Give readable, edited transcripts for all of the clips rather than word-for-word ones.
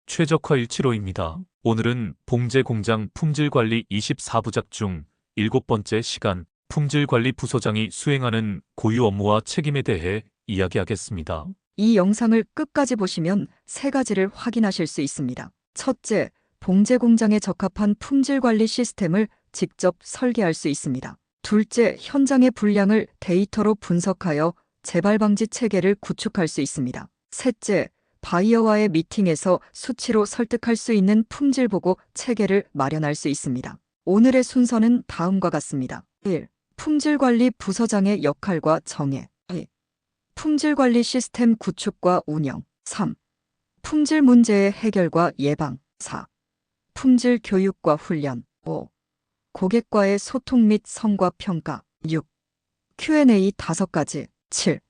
최적화175입니다. 오늘은 봉제공장 품질관리 24부작 중 7번째 시간 품질관리 부서장이 수행하는 고유 업무와 책임에 대해 이야기하겠습니다. 이 영상을 끝까지 보시면 세 가지를 확인하실 수 있습니다. 첫째, 봉제 공장에 적합한 품질 관리 시스템을 직접 설계할 수 있습니다. 둘째, 현장의 불량을 데이터로 분석하여 재발 방지 체계를 구축할 수 있습니다. 셋째, 바이어와의 미팅에서 수치로 설득할 수 있는 품질 보고 체계를 마련할 수 있습니다. 오늘의 순서는 다음과 같습니다. 1. 품질관리 부서장의 역할과 정의. 2. 품질관리 시스템 구축과 운영. 3. 품질 문제의 해결과 예방. 4. 품질 교육과 훈련. 5. 고객과의 소통 및 성과 평가. 6. Q&A 5가지. 7.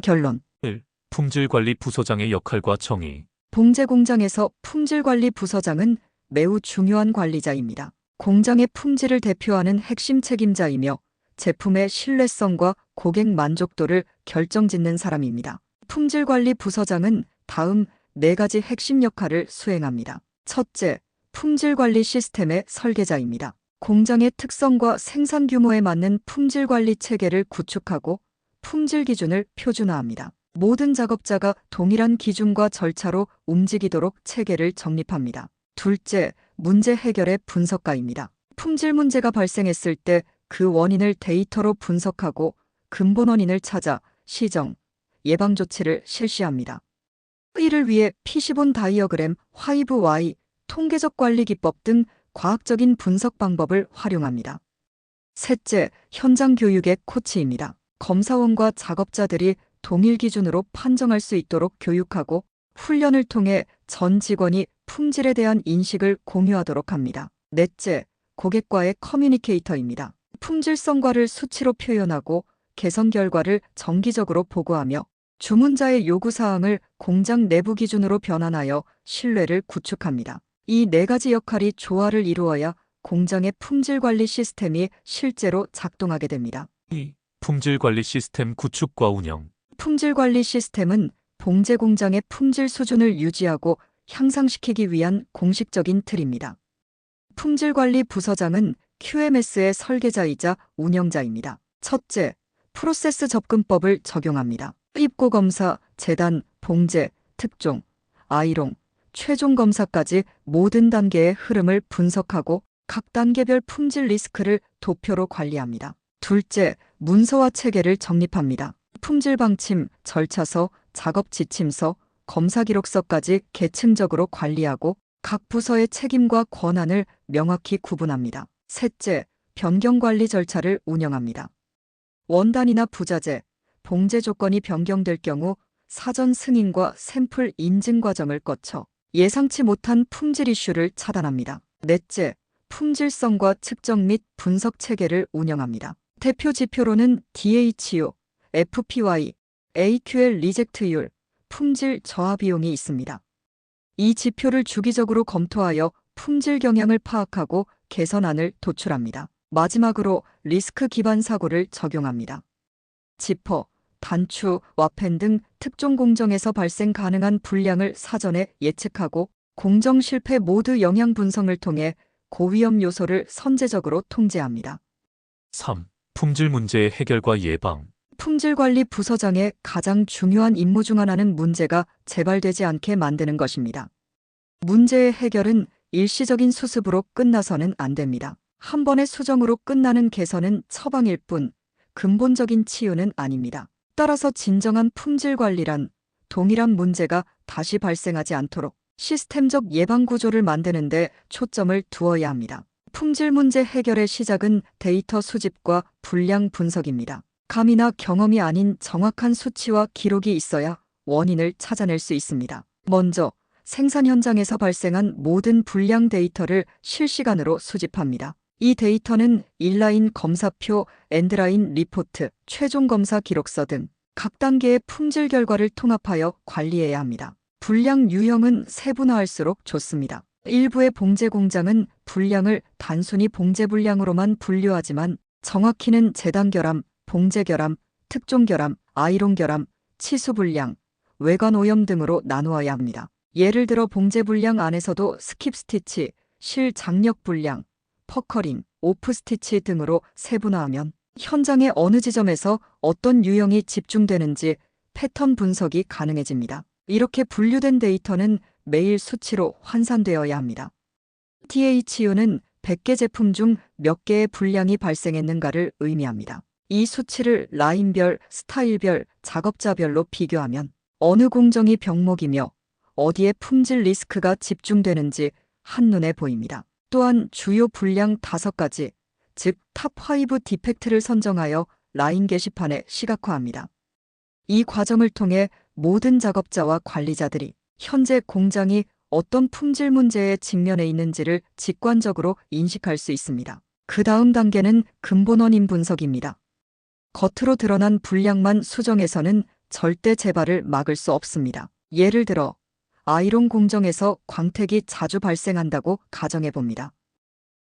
결론. 1. 품질관리 부서장의 역할과 정의. 봉제 공장에서 품질관리 부서장은 매우 중요한 관리자입니다. 공장의 품질을 대표하는 핵심 책임자이며 제품의 신뢰성과 고객 만족도를 결정짓는 사람입니다. 품질관리 부서장은 다음 4가지 핵심 역할을 수행합니다. 첫째, 품질관리 시스템의 설계자입니다. 공장의 특성과 생산 규모에 맞는 품질관리 체계를 구축하고 품질 기준을 표준화합니다. 모든 작업자가 동일한 기준과 절차로 움직이도록 체계를 정립합니다. 둘째, 문제 해결의 분석가입니다. 품질 문제가 발생했을 때 그 원인을 데이터로 분석하고 근본 원인을 찾아 시정, 예방 조치를 실시합니다. 이를 위해 피시본 다이어그램, 화이브 Y, 통계적 관리 기법 등 과학적인 분석 방법을 활용합니다. 셋째, 현장 교육의 코치입니다. 검사원과 작업자들이 동일 기준으로 판정할 수 있도록 교육하고 훈련을 통해 전 직원이 품질에 대한 인식을 공유하도록 합니다. 넷째, 고객과의 커뮤니케이터입니다. 품질 성과를 수치로 표현하고 개선 결과를 정기적으로 보고하며 주문자의 요구사항을 공장 내부 기준으로 변환하여 신뢰를 구축합니다. 이 4가지 역할이 조화를 이루어야 공장의 품질관리 시스템이 실제로 작동하게 됩니다. 2. 품질관리 시스템 구축과 운영. 품질관리 시스템은 봉제 공장의 품질 수준을 유지하고 향상시키기 위한 공식적인 틀입니다. 품질관리 부서장은 QMS의 설계자이자 운영자입니다. 첫째, 프로세스 접근법을 적용합니다. 입고 검사, 재단, 봉제, 특종, 아이롱, 최종 검사까지 모든 단계의 흐름을 분석하고 각 단계별 품질 리스크를 도표로 관리합니다. 둘째, 문서화 체계를 정립합니다. 품질 방침, 절차서, 작업 지침서, 검사 기록서까지 계층적으로 관리하고 각 부서의 책임과 권한을 명확히 구분합니다. 셋째, 변경 관리 절차를 운영합니다. 원단이나 부자재, 봉제 조건이 변경될 경우 사전 승인과 샘플 인증 과정을 거쳐 예상치 못한 품질 이슈를 차단합니다. 넷째, 품질성과 측정 및 분석 체계를 운영합니다. 대표 지표로는 DHO, FPY, AQL 리젝트율, 품질 저하 비용이 있습니다. 이 지표를 주기적으로 검토하여 품질 경향을 파악하고 개선안을 도출합니다. 마지막으로 리스크 기반 사고를 적용합니다. 지퍼, 단추, 와펜 등 특종 공정에서 발생 가능한 불량을 사전에 예측하고 공정 실패 모두 영향 분석을 통해 고위험 요소를 선제적으로 통제합니다. 3. 품질 문제의 해결과 예방. 품질관리 부서장의 가장 중요한 임무 중 하나는 문제가 재발되지 않게 만드는 것입니다. 문제의 해결은 일시적인 수습으로 끝나서는 안 됩니다. 한 번의 수정으로 끝나는 개선은 처방일 뿐 근본적인 치유는 아닙니다. 따라서 진정한 품질 관리란 동일한 문제가 다시 발생하지 않도록 시스템적 예방 구조를 만드는 데 초점을 두어야 합니다. 품질 문제 해결의 시작은 데이터 수집과 불량 분석입니다. 감이나 경험이 아닌 정확한 수치와 기록이 있어야 원인을 찾아낼 수 있습니다. 먼저 생산 현장에서 발생한 모든 불량 데이터를 실시간으로 수집합니다. 이 데이터는 인라인 검사표, 엔드라인 리포트, 최종 검사 기록서 등 각 단계의 품질 결과를 통합하여 관리해야 합니다. 불량 유형은 세분화할수록 좋습니다. 일부의 봉제 공장은 불량을 단순히 봉제 불량으로만 분류하지만 정확히는 재단 결함, 봉제 결함, 특종 결함, 아이롱 결함, 치수 불량, 외관 오염 등으로 나누어야 합니다. 예를 들어 봉제 불량 안에서도 스킵 스티치, 실 장력 불량, 퍼커링, 오프 스티치 등으로 세분화하면 현장의 어느 지점에서 어떤 유형이 집중되는지 패턴 분석이 가능해집니다. 이렇게 분류된 데이터는 매일 수치로 환산되어야 합니다. THU는 100개 제품 중 몇 개의 불량이 발생했는가를 의미합니다. 이 수치를 라인별, 스타일별, 작업자별로 비교하면 어느 공정이 병목이며 어디에 품질 리스크가 집중되는지 한눈에 보입니다. 또한 주요 불량 5가지, 즉 탑5 디펙트를 선정하여 라인 게시판에 시각화합니다. 이 과정을 통해 모든 작업자와 관리자들이 현재 공장이 어떤 품질 문제에 직면해 있는지를 직관적으로 인식할 수 있습니다. 그 다음 단계는 근본 원인 분석입니다. 겉으로 드러난 불량만 수정해서는 절대 재발을 막을 수 없습니다. 예를 들어 아이론 공정에서 광택이 자주 발생한다고 가정해 봅니다.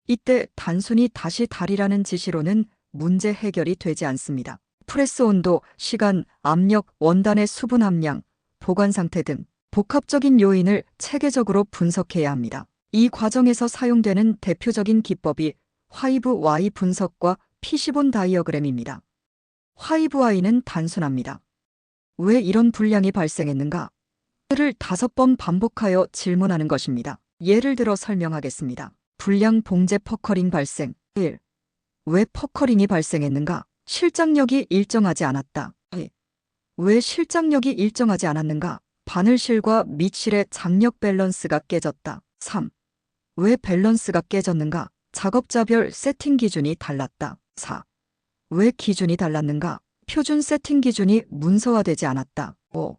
이때 단순히 다시 달이라는 지시로는 문제 해결이 되지 않습니다. 프레스 온도, 시간, 압력, 원단의 수분 함량, 보관 상태 등 복합적인 요인을 체계적으로 분석해야 합니다. 이 과정에서 사용되는 대표적인 기법이 5Y 분석과 피시본 다이어그램입니다. 5Y는 단순합니다. 왜 이런 불량이 발생했는가? 를 5번 반복하여 질문하는 것입니다. 예를 들어 설명하겠습니다. 불량 봉제 퍼커링 발생. 1. 왜 퍼커링이 발생했는가? 실장력이 일정하지 않았다. 2. 왜 실장력이 일정하지 않았는가? 바늘실과 밑실의 장력 밸런스가 깨졌다. 3. 왜 밸런스가 깨졌는가? 작업자별 세팅 기준이 달랐다. 4. 왜 기준이 달랐는가? 표준 세팅 기준이 문서화되지 않았다. 5.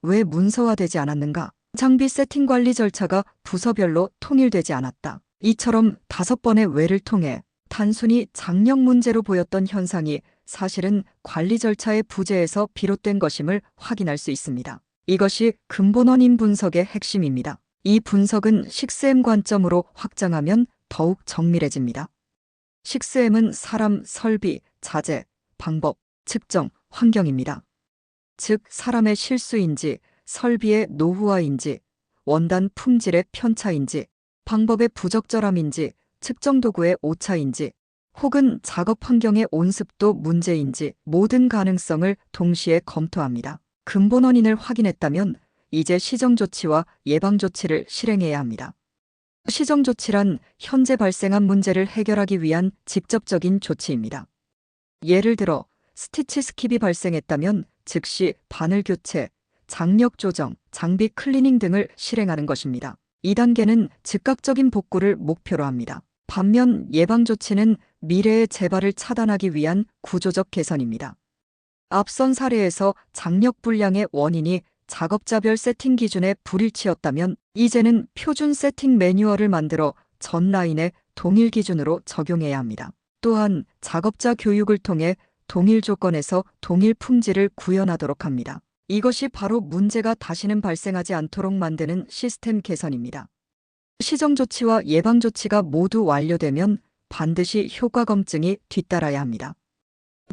왜 문서화되지 않았는가? 장비 세팅 관리 절차가 부서별로 통일되지 않았다. 이처럼 5번의 왜를 통해 단순히 장력 문제로 보였던 현상이 사실은 관리 절차의 부재에서 비롯된 것임을 확인할 수 있습니다. 이것이 근본 원인 분석의 핵심입니다. 이 분석은 6M 관점으로 확장하면 더욱 정밀해집니다. 6M은 사람, 설비, 자재, 방법, 측정, 환경입니다. 즉 사람의 실수인지, 설비의 노후화인지, 원단 품질의 편차인지, 방법의 부적절함인지, 측정 도구의 오차인지, 혹은 작업 환경의 온습도 문제인지 모든 가능성을 동시에 검토합니다. 근본 원인을 확인했다면 이제 시정조치와 예방조치를 실행해야 합니다. 시정조치란 현재 발생한 문제를 해결하기 위한 직접적인 조치입니다. 예를 들어 스티치 스킵이 발생했다면 즉시 바늘 교체, 장력 조정, 장비 클리닝 등을 실행하는 것입니다. 2단계는 즉각적인 복구를 목표로 합니다. 반면 예방조치는 미래의 재발을 차단하기 위한 구조적 개선입니다. 앞선 사례에서 장력 불량의 원인이 작업자별 세팅 기준에 불일치였다면 이제는 표준 세팅 매뉴얼을 만들어 전 라인에 동일 기준으로 적용해야 합니다. 또한 작업자 교육을 통해 동일 조건에서 동일 품질을 구현하도록 합니다. 이것이 바로 문제가 다시는 발생하지 않도록 만드는 시스템 개선입니다. 시정조치와 예방조치가 모두 완료되면 반드시 효과 검증이 뒤따라야 합니다.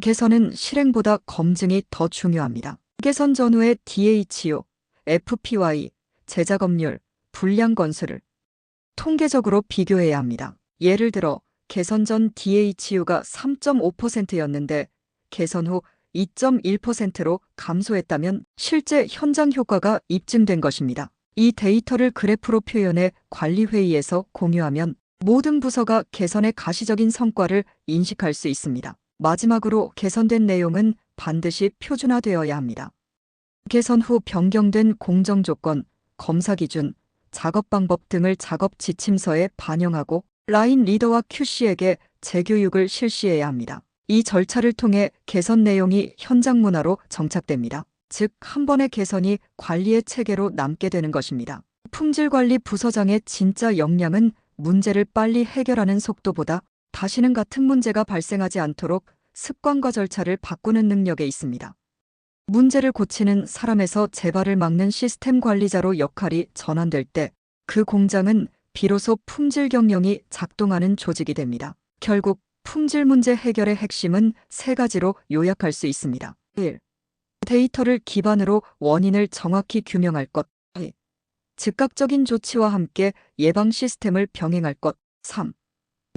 개선은 실행보다 검증이 더 중요합니다. 개선 전후의 DHO, FPY, 제작업률, 불량 건수를 통계적으로 비교해야 합니다. 예를 들어 개선 전 DHU가 3.5%였는데 개선 후 2.1%로 감소했다면 실제 현장 효과가 입증된 것입니다. 이 데이터를 그래프로 표현해 관리회의에서 공유하면 모든 부서가 개선의 가시적인 성과를 인식할 수 있습니다. 마지막으로 개선된 내용은 반드시 표준화되어야 합니다. 개선 후 변경된 공정 조건, 검사 기준, 작업 방법 등을 작업 지침서에 반영하고 라인 리더와 QC에게 재교육을 실시해야 합니다. 이 절차를 통해 개선 내용이 현장 문화로 정착됩니다. 즉, 한 번의 개선이 관리의 체계로 남게 되는 것입니다. 품질관리 부서장의 진짜 역량은 문제를 빨리 해결하는 속도보다 다시는 같은 문제가 발생하지 않도록 습관과 절차를 바꾸는 능력에 있습니다. 문제를 고치는 사람에서 재발을 막는 시스템 관리자로 역할이 전환될 때 그 공장은 비로소 품질 경영이 작동하는 조직이 됩니다. 결국 품질 문제 해결의 핵심은 3가지로 요약할 수 있습니다. 1. 데이터를 기반으로 원인을 정확히 규명할 것. 2. 즉각적인 조치와 함께 예방 시스템을 병행할 것. 3.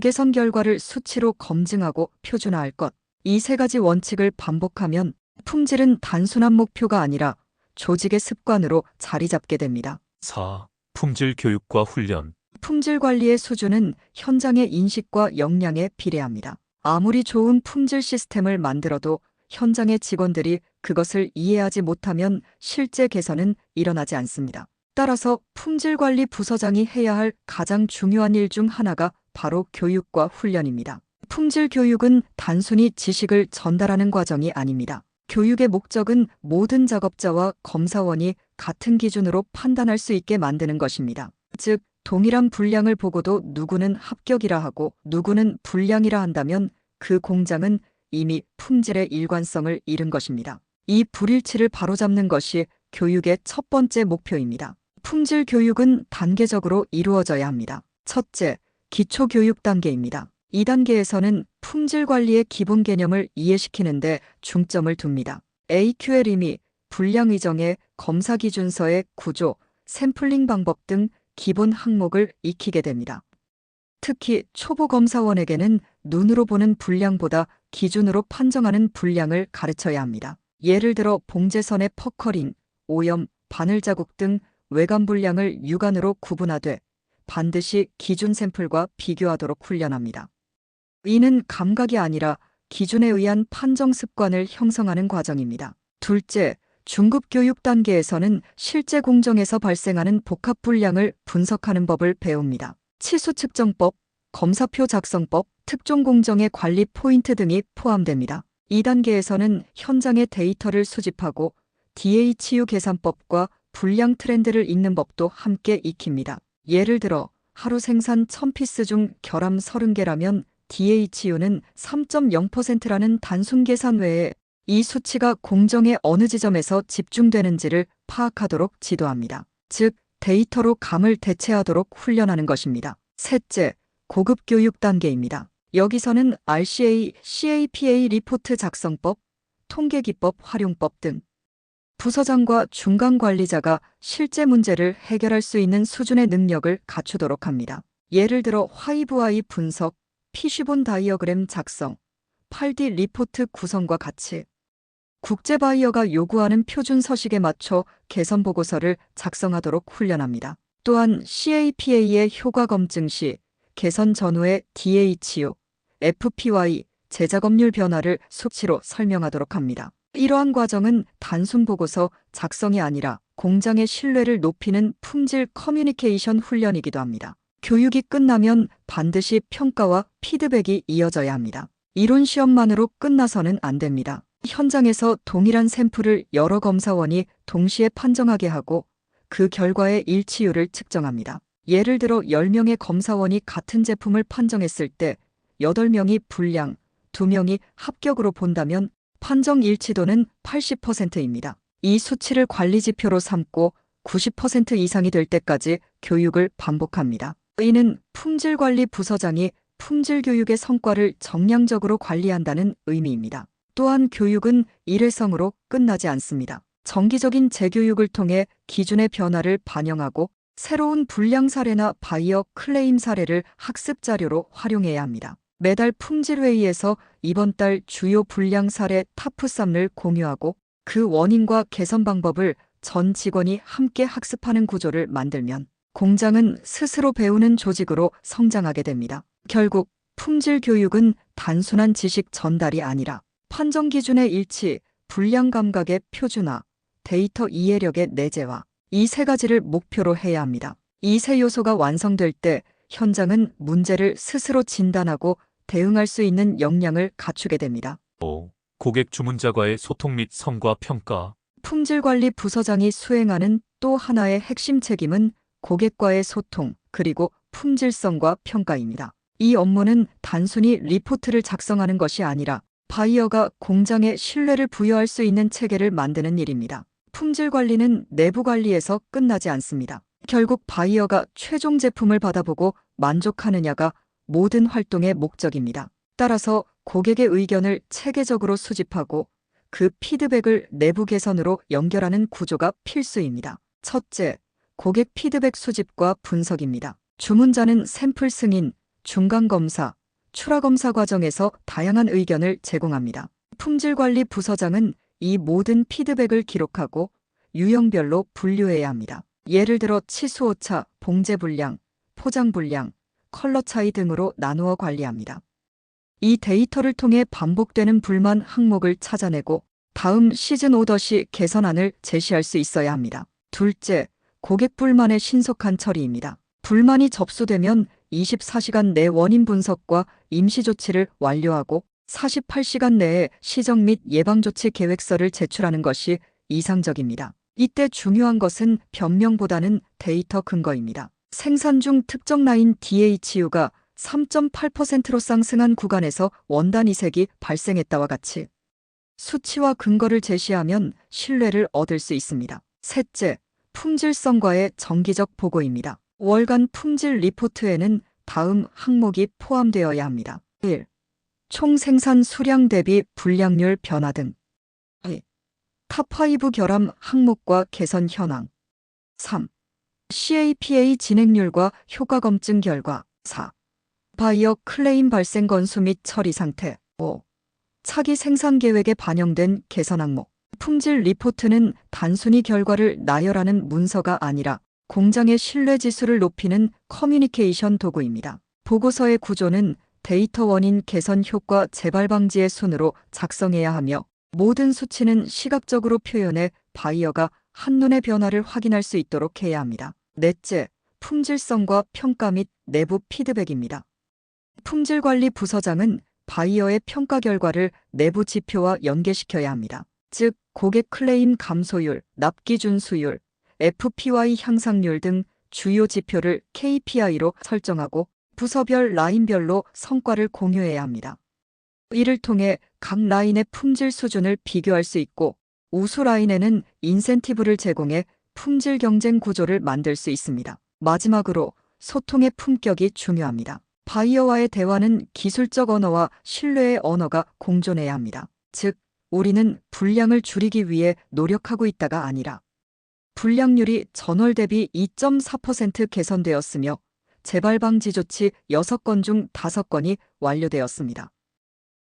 개선 결과를 수치로 검증하고 표준화할 것. 이 세 가지 원칙을 반복하면 품질은 단순한 목표가 아니라 조직의 습관으로 자리 잡게 됩니다. 4. 품질 교육과 훈련. 품질 관리의 수준은 현장의 인식과 역량에 비례합니다. 아무리 좋은 품질 시스템을 만들어도 현장의 직원들이 그것을 이해하지 못하면 실제 개선은 일어나지 않습니다. 따라서 품질관리 부서장이 해야 할 가장 중요한 일 중 하나가 바로 교육과 훈련입니다. 품질 교육은 단순히 지식을 전달하는 과정이 아닙니다. 교육의 목적은 모든 작업자와 검사원이 같은 기준으로 판단할 수 있게 만드는 것입니다. 즉, 동일한 분량을 보고도 누구는 합격이라 하고 누구는 불량이라 한다면 그 공장은 이미 품질의 일관성을 잃은 것입니다. 이 불일치를 바로잡는 것이 교육의 첫 번째 목표입니다. 품질 교육은 단계적으로 이루어져야 합니다. 첫째, 기초교육 단계입니다. 이 단계에서는 품질 관리의 기본 개념을 이해시키는데 중점을 둡니다. AQL임이 불량 의정의 검사 기준서의 구조, 샘플링 방법 등 기본 항목을 익히게 됩니다. 특히 초보 검사원에게는 눈으로 보는 불량보다 기준으로 판정하는 불량을 가르쳐야 합니다. 예를 들어 봉제선의 퍼커링, 오염, 바늘 자국 등 외관 불량을 육안으로 구분하되 반드시 기준 샘플과 비교하도록 훈련합니다. 이는 감각이 아니라 기준에 의한 판정 습관을 형성하는 과정입니다. 둘째, 중급 교육 단계에서는 실제 공정에서 발생하는 복합 불량을 분석하는 법을 배웁니다. 치수 측정법, 검사표 작성법, 특종 공정의 관리 포인트 등이 포함됩니다. 이 단계에서는 현장의 데이터를 수집하고 DHU 계산법과 불량 트렌드를 읽는 법도 함께 익힙니다. 예를 들어 하루 생산 1000피스 중 결함 30개라면 DHU는 3.0%라는 단순 계산 외에 이 수치가 공정의 어느 지점에서 집중되는지를 파악하도록 지도합니다. 즉, 데이터로 감을 대체하도록 훈련하는 것입니다. 셋째, 고급 교육 단계입니다. 여기서는 RCA, CAPA 리포트 작성법, 통계기법 활용법 등 부서장과 중간 관리자가 실제 문제를 해결할 수 있는 수준의 능력을 갖추도록 합니다. 예를 들어 화이브와이 분석, 피쉬본 다이어그램 작성, 8D 리포트 구성과 같이 국제 바이어가 요구하는 표준 서식에 맞춰 개선 보고서를 작성하도록 훈련합니다. 또한 CAPA의 효과 검증 시 개선 전후의 DHU, FPY, 제작업률 변화를 수치로 설명하도록 합니다. 이러한 과정은 단순 보고서 작성이 아니라 공장의 신뢰를 높이는 품질 커뮤니케이션 훈련이기도 합니다. 교육이 끝나면 반드시 평가와 피드백이 이어져야 합니다. 이론 시험만으로 끝나서는 안 됩니다. 현장에서 동일한 샘플을 여러 검사원이 동시에 판정하게 하고 그 결과의 일치율을 측정합니다. 예를 들어 10명의 검사원이 같은 제품을 판정했을 때 8명이 불량, 2명이 합격으로 본다면 판정 일치도는 80%입니다. 이 수치를 관리 지표로 삼고 90% 이상이 될 때까지 교육을 반복합니다. 이는 품질관리 부서장이 품질 교육의 성과를 정량적으로 관리한다는 의미입니다. 또한 교육은 일회성으로 끝나지 않습니다. 정기적인 재교육을 통해 기준의 변화를 반영하고 새로운 불량 사례나 바이어 클레임 사례를 학습 자료로 활용해야 합니다. 매달 품질회의에서 이번 달 주요 불량 사례 탑3를 공유하고 그 원인과 개선 방법을 전 직원이 함께 학습하는 구조를 만들면 공장은 스스로 배우는 조직으로 성장하게 됩니다. 결국 품질 교육은 단순한 지식 전달이 아니라 판정 기준의 일치, 불량 감각의 표준화, 데이터 이해력의 내재화, 이 세 가지를 목표로 해야 합니다. 이 세 요소가 완성될 때 현장은 문제를 스스로 진단하고 대응할 수 있는 역량을 갖추게 됩니다. 5. 고객 주문자와의 소통 및 성과 평가. 품질관리 부서장이 수행하는 또 하나의 핵심 책임은 고객과의 소통, 그리고 품질성과 평가입니다. 이 업무는 단순히 리포트를 작성하는 것이 아니라 바이어가 공장에 신뢰를 부여할 수 있는 체계를 만드는 일입니다. 품질 관리는 내부 관리에서 끝나지 않습니다. 결국 바이어가 최종 제품을 받아보고 만족하느냐가 모든 활동의 목적입니다. 따라서 고객의 의견을 체계적으로 수집하고 그 피드백을 내부 개선으로 연결하는 구조가 필수입니다. 첫째, 고객 피드백 수집과 분석입니다. 주문자는 샘플 승인, 중간검사, 출하검사 과정에서 다양한 의견을 제공합니다. 품질관리 부서장은 이 모든 피드백을 기록하고 유형별로 분류해야 합니다. 예를 들어 치수 오차, 봉제 불량, 포장 불량, 컬러 차이 등으로 나누어 관리합니다. 이 데이터를 통해 반복되는 불만 항목을 찾아내고 다음 시즌 오더 시 개선안을 제시할 수 있어야 합니다. 둘째, 고객 불만의 신속한 처리입니다. 불만이 접수되면 24시간 내 원인 분석과 임시 조치를 완료하고 48시간 내에 시정 및 예방 조치 계획서를 제출하는 것이 이상적입니다. 이때 중요한 것은 변명보다는 데이터 근거입니다. 생산 중 특정 라인 DHU가 3.8%로 상승한 구간에서 원단 이색이 발생했다와 같이 수치와 근거를 제시하면 신뢰를 얻을 수 있습니다. 셋째, 품질성과의 정기적 보고입니다. 월간 품질 리포트에는 다음 항목이 포함되어야 합니다. 1. 총 생산 수량 대비 불량률 변화 등. 2. 탑5 결함 항목과 개선 현황. 3. CAPA 진행률과 효과 검증 결과. 4. 바이어 클레임 발생 건수 및 처리 상태. 5. 차기 생산 계획에 반영된 개선 항목. 품질 리포트는 단순히 결과를 나열하는 문서가 아니라 공장의 신뢰 지수를 높이는 커뮤니케이션 도구입니다. 보고서의 구조는 데이터 원인 개선 효과 재발 방지의 순으로 작성해야 하며 모든 수치는 시각적으로 표현해 바이어가 한눈에 변화를 확인할 수 있도록 해야 합니다. 넷째, 품질성과 평가 및 내부 피드백입니다. 품질관리 부서장은 바이어의 평가 결과를 내부 지표와 연계시켜야 합니다. 즉, 고객 클레임 감소율, 납기 준수율, FPY 향상률 등 주요 지표를 KPI로 설정하고 부서별 라인별로 성과를 공유해야 합니다. 이를 통해 각 라인의 품질 수준을 비교할 수 있고 우수 라인에는 인센티브를 제공해 품질 경쟁 구조를 만들 수 있습니다. 마지막으로 소통의 품격이 중요합니다. 바이어와의 대화는 기술적 언어와 신뢰의 언어가 공존해야 합니다. 즉, 우리는 불량을 줄이기 위해 노력하고 있다가 아니라 불량률이 전월 대비 2.4% 개선되었으며 재발 방지 조치 6건 중 5건이 완료되었습니다.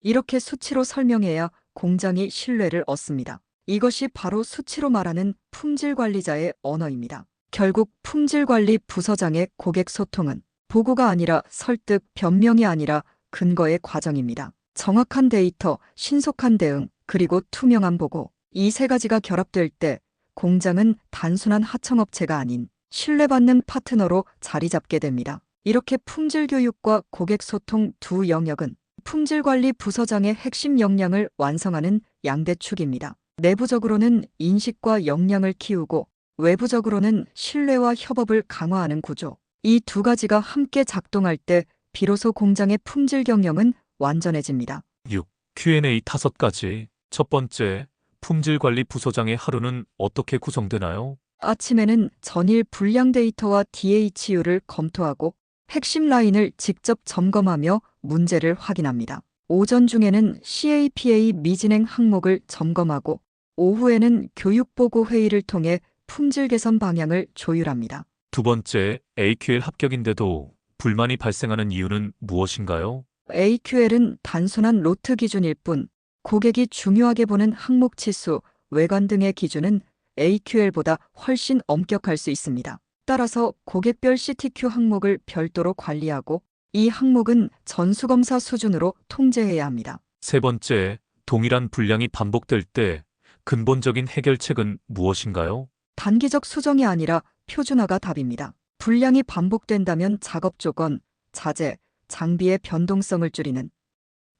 이렇게 수치로 설명해야 공장이 신뢰를 얻습니다. 이것이 바로 수치로 말하는 품질 관리자의 언어입니다. 결국 품질 관리 부서장의 고객 소통은 보고가 아니라 설득, 변명이 아니라 근거의 과정입니다. 정확한 데이터, 신속한 대응, 그리고 투명한 보고. 이 세 가지가 결합될 때 공장은 단순한 하청업체가 아닌 신뢰받는 파트너로 자리 잡게 됩니다. 이렇게 품질 교육과 고객 소통 두 영역은 품질관리 부서장의 핵심 역량을 완성하는 양대축입니다. 내부적으로는 인식과 역량을 키우고 외부적으로는 신뢰와 협업을 강화하는 구조. 이 두 가지가 함께 작동할 때 비로소 공장의 품질 경영은 완전해집니다. 6. Q&A 5가지. 첫 번째, 품질관리 부서장의 하루는 어떻게 구성되나요? 아침에는 전일 불량 데이터와 DHU를 검토하고 핵심 라인을 직접 점검하며 문제를 확인합니다. 오전 중에는 CAPA 미진행 항목을 점검하고 오후에는 교육보고 회의를 통해 품질 개선 방향을 조율합니다. 두 번째, AQL 합격인데도 불만이 발생하는 이유는 무엇인가요? AQL은 단순한 로트 기준일 뿐 고객이 중요하게 보는 항목 치수, 외관 등의 기준은 AQL보다 훨씬 엄격할 수 있습니다. 따라서 고객별 CTQ 항목을 별도로 관리하고 이 항목은 전수검사 수준으로 통제해야 합니다. 세 번째, 동일한 불량이 반복될 때 근본적인 해결책은 무엇인가요? 단기적 수정이 아니라 표준화가 답입니다. 불량이 반복된다면 작업 조건, 자재, 장비의 변동성을 줄이는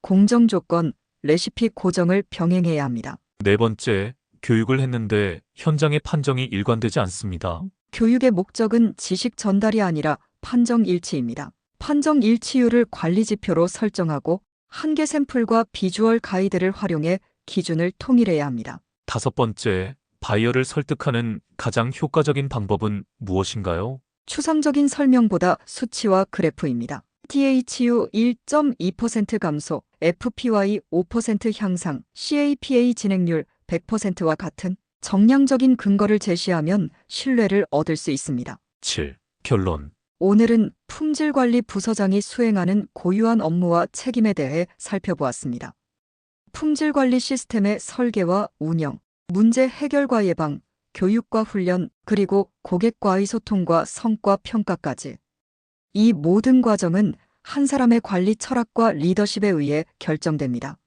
공정 조건, 레시피 고정을 병행해야 합니다. 네 번째, 교육을 했는데 현장의 판정이 일관되지 않습니다. 교육의 목적은 지식 전달이 아니라 판정 일치입니다. 판정 일치율을 관리 지표로 설정하고 한계 샘플과 비주얼 가이드를 활용해 기준을 통일해야 합니다. 다섯 번째, 바이어를 설득하는 가장 효과적인 방법은 무엇인가요? 추상적인 설명보다 수치와 그래프입니다. THU 1.2% 감소, FPY 5% 향상, CAPA 진행률 100%와 같은 정량적인 근거를 제시하면 신뢰를 얻을 수 있습니다. 7. 결론. 오늘은 품질관리 부서장이 수행하는 고유한 업무와 책임에 대해 살펴보았습니다. 품질관리 시스템의 설계와 운영, 문제 해결과 예방, 교육과 훈련, 그리고 고객과의 소통과 성과 평가까지. 이 모든 과정은 한 사람의 관리 철학과 리더십에 의해 결정됩니다.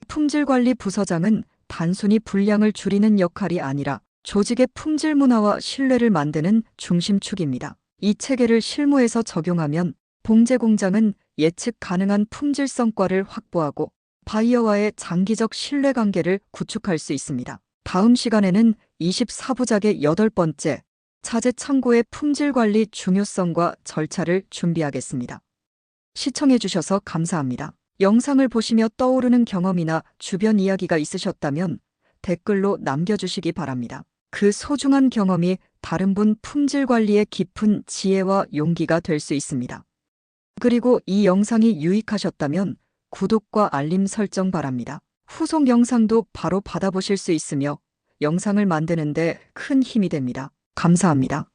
품질관리 부서장은 단순히 분량을 줄이는 역할이 아니라 조직의 품질 문화와 신뢰를 만드는 중심축입니다. 이 체계를 실무에서 적용하면 봉제 공장은 예측 가능한 품질 성과를 확보하고 바이어와의 장기적 신뢰관계를 구축할 수 있습니다. 다음 시간에는 24부작의 8번째, 차제 창고의 품질 관리 중요성과 절차를 준비하겠습니다. 시청해주셔서 감사합니다. 영상을 보시며 떠오르는 경험이나 주변 이야기가 있으셨다면 댓글로 남겨주시기 바랍니다. 그 소중한 경험이 다른 분 품질 관리의 깊은 지혜와 용기가 될 수 있습니다. 그리고 이 영상이 유익하셨다면 구독과 알림 설정 바랍니다. 후속 영상도 바로 받아보실 수 있으며 영상을 만드는데 큰 힘이 됩니다. 감사합니다.